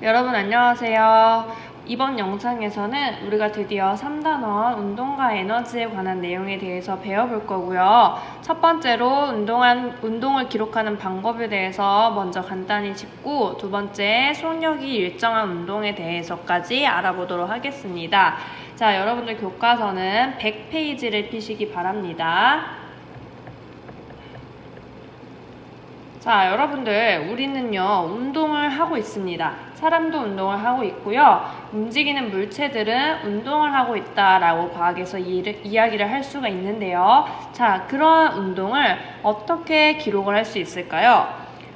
여러분 안녕하세요. 이번 영상에서는 우리가 드디어 3단원 운동과 에너지에 관한 내용에 대해서 배워볼 거고요. 첫 번째로 운동을 기록하는 방법에 대해서 먼저 간단히 짚고, 두 번째 속력이 일정한 운동에 대해서까지 알아보도록 하겠습니다. 자, 여러분들 교과서는 100페이지를 펴시기 바랍니다. 자, 여러분들 우리는요 운동을 하고 있습니다. 사람도 운동을 하고 있고요. 움직이는 물체들은 운동을 하고 있다라고 과학에서 이야기를 할 수가 있는데요. 자, 그러한 운동을 어떻게 기록을 할 수 있을까요?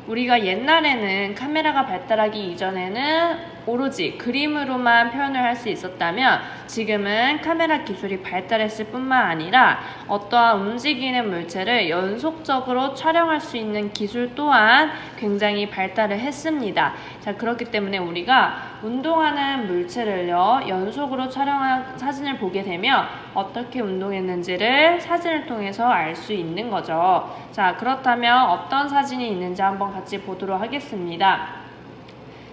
우리가 옛날에는 카메라가 발달하기 이전에는 오로지 그림으로만 표현을 할 수 있었다면, 지금은 카메라 기술이 발달했을 뿐만 아니라 어떠한 움직이는 물체를 연속적으로 촬영할 수 있는 기술 또한 굉장히 발달을 했습니다. 자, 그렇기 때문에 우리가 운동하는 물체를요 연속으로 촬영한 사진을 보게 되면 어떻게 운동했는지를 사진을 통해서 알 수 있는 거죠. 자, 그렇다면 어떤 사진이 있는지 한번 같이 보도록 하겠습니다.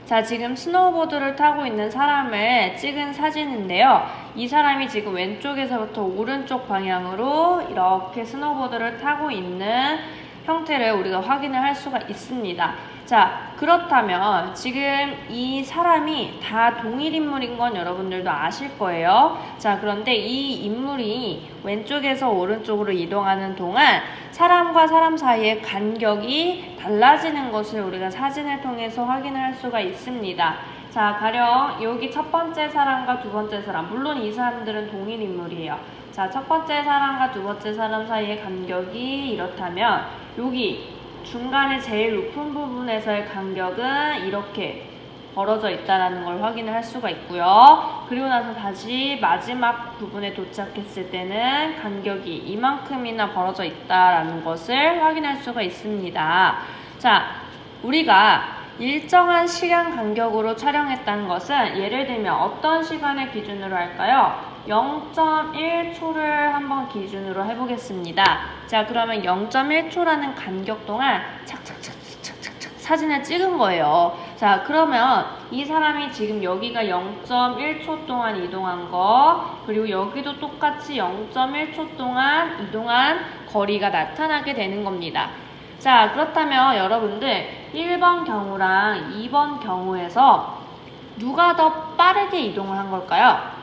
자, 지금 스노우보드를 타고 있는 사람을 찍은 사진인데요. 이 사람이 지금 왼쪽에서부터 오른쪽 방향으로 이렇게 스노우보드를 타고 있는 형태를 우리가 확인을 할 수가 있습니다. 자, 그렇다면 지금 이 사람이 다 동일 인물인 건 여러분들도 아실 거예요. 자, 그런데 이 인물이 왼쪽에서 오른쪽으로 이동하는 동안 사람과 사람 사이의 간격이 달라지는 것을 우리가 사진을 통해서 확인을 할 수가 있습니다. 자, 가령 여기 첫 번째 사람과 두 번째 사람, 물론 이 사람들은 동일 인물이에요. 자, 첫 번째 사람과 두 번째 사람 사이의 간격이 이렇다면 여기 중간에 제일 높은 부분에서의 간격은 이렇게 벌어져 있다는 걸 확인을 할 수가 있고요. 그리고 나서 다시 마지막 부분에 도착했을 때는 간격이 이만큼이나 벌어져 있다는 것을 확인할 수가 있습니다. 자, 우리가 일정한 시간 간격으로 촬영했다는 것은 예를 들면 어떤 시간을 기준으로 할까요? 0.1초를 한번 기준으로 해보겠습니다. 자, 그러면 0.1초라는 간격 동안 착착착착착착 사진을 찍은 거예요. 자, 그러면 이 사람이 지금 여기가 0.1초 동안 이동한 거, 그리고 여기도 똑같이 0.1초 동안 이동한 거리가 나타나게 되는 겁니다. 자, 그렇다면 여러분들 1번 경우랑 2번 경우에서 누가 더 빠르게 이동을 한 걸까요?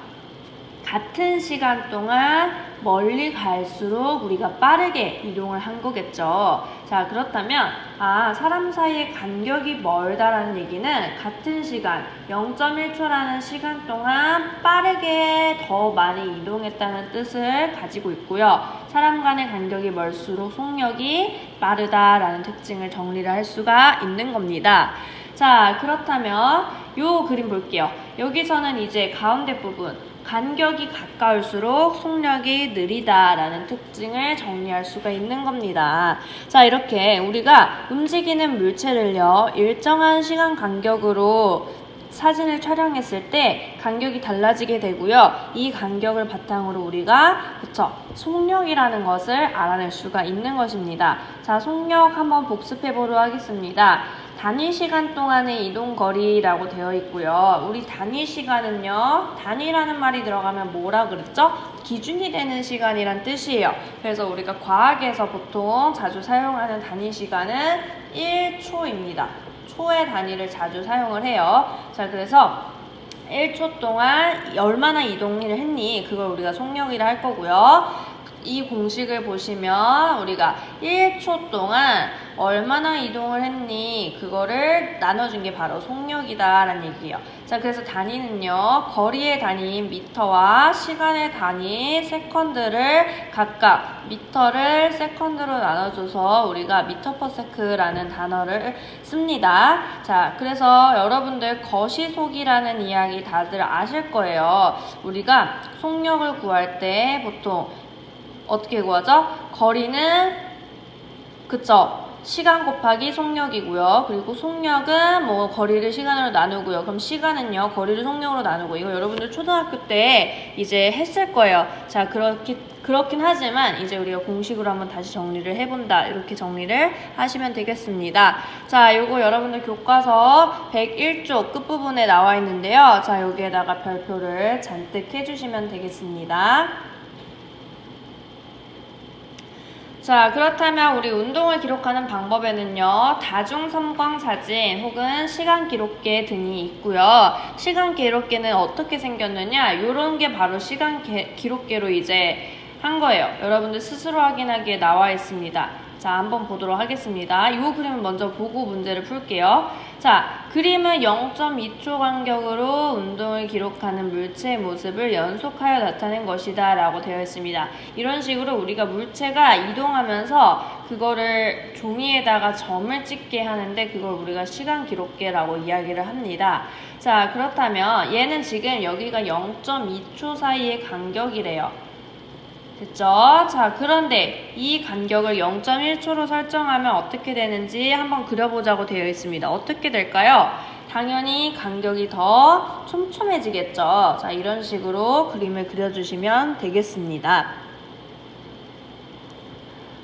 같은 시간 동안 멀리 갈수록 우리가 빠르게 이동을 한 거겠죠. 자, 그렇다면 사람 사이의 간격이 멀다라는 얘기는 같은 시간 0.1초라는 시간 동안 빠르게 더 많이 이동했다는 뜻을 가지고 있고요. 사람 간의 간격이 멀수록 속력이 빠르다라는 특징을 정리를 할 수가 있는 겁니다. 자, 그렇다면 요 그림 볼게요. 여기서는 이제 가운데 부분 간격이 가까울수록 속력이 느리다라는 특징을 정리할 수가 있는 겁니다. 자, 이렇게 우리가 움직이는 물체를요 일정한 시간 간격으로 사진을 촬영했을 때 간격이 달라지게 되고요. 이 간격을 바탕으로 우리가 속력이라는 것을 알아낼 수가 있는 것입니다. 자, 속력 한번 복습해 보도록 하겠습니다. 단위 시간 동안의 이동 거리라고 되어 있고요. 우리 단위 시간은요, 단위라는 말이 들어가면 뭐라 그랬죠? 기준이 되는 시간이란 뜻이에요. 그래서 우리가 과학에서 보통 자주 사용하는 단위 시간은 1초입니다. 초의 단위를 자주 사용을 해요. 자, 그래서 1초 동안 얼마나 이동을 했니? 그걸 우리가 속력이라 할 거고요. 이 공식을 보시면 우리가 1초 동안 얼마나 이동을 했니? 그거를 나눠준 게 바로 속력이다 라는 얘기예요. 자, 그래서 단위는요, 거리의 단위인 미터와 시간의 단위 세컨드를 각각 미터를 세컨드로 나눠줘서 우리가 미터 퍼 세크라는 단어를 씁니다. 자, 그래서 여러분들 거시속이라는 이야기 다들 아실 거예요. 우리가 속력을 구할 때 보통 어떻게 구하죠? 거리는 시간 곱하기 속력이고요. 그리고 속력은 뭐 거리를 시간으로 나누고요. 그럼 시간은요, 거리를 속력으로 나누고, 이거 여러분들 초등학교 때 이제 했을 거예요. 자, 그렇긴 하지만 이제 우리가 공식으로 한번 다시 정리를 해본다. 이렇게 정리를 하시면 되겠습니다. 자, 요거 여러분들 교과서 101쪽 끝부분에 나와 있는데요. 자, 여기에다가 별표를 잔뜩 해주시면 되겠습니다. 자, 그렇다면 우리 운동을 기록하는 방법에는요, 다중섬광 사진 혹은 시간 기록계 등이 있고요. 시간 기록계는 어떻게 생겼느냐? 이런 게 바로 시간 기록계로 이제 한 거예요. 여러분들 스스로 확인하기에 나와 있습니다. 자, 한번 보도록 하겠습니다. 이 그림을 먼저 보고 문제를 풀게요. 자, 그림은 0.2초 간격으로 운동을 기록하는 물체의 모습을 연속하여 나타낸 것이다 라고 되어 있습니다. 이런 식으로 우리가 물체가 이동하면서 그거를 종이에다가 점을 찍게 하는데 그걸 우리가 시간 기록계라고 이야기를 합니다. 자, 그렇다면 얘는 지금 여기가 0.2초 사이의 간격이래요. 됐죠? 자, 그런데 이 간격을 0.1초로 설정하면 어떻게 되는지 한번 그려보자고 되어 있습니다. 어떻게 될까요? 당연히 간격이 더 촘촘해지겠죠. 자, 이런 식으로 그림을 그려주시면 되겠습니다.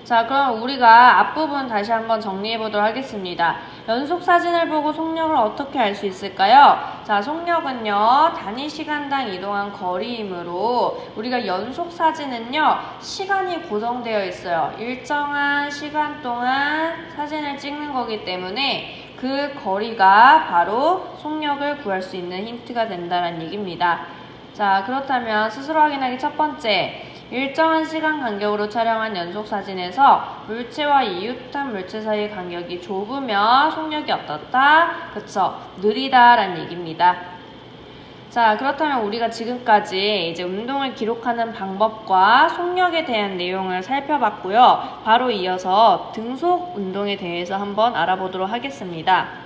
자, 그럼 우리가 앞부분 다시 한번 정리해 보도록 하겠습니다. 연속 사진을 보고 속력을 어떻게 알 수 있을까요? 자, 속력은요, 단위 시간당 이동한 거리이므로 우리가 연속 사진은요, 시간이 고정되어 있어요. 일정한 시간 동안 사진을 찍는 거기 때문에 그 거리가 바로 속력을 구할 수 있는 힌트가 된다는 얘기입니다. 자, 그렇다면 스스로 확인하기 첫 번째. 일정한 시간 간격으로 촬영한 연속 사진에서 물체와 이웃한 물체 사이의 간격이 좁으면 속력이 어떻다? 그쵸? 느리다라는 얘기입니다. 자, 그렇다면 우리가 지금까지 이제 운동을 기록하는 방법과 속력에 대한 내용을 살펴봤고요. 바로 이어서 등속 운동에 대해서 한번 알아보도록 하겠습니다.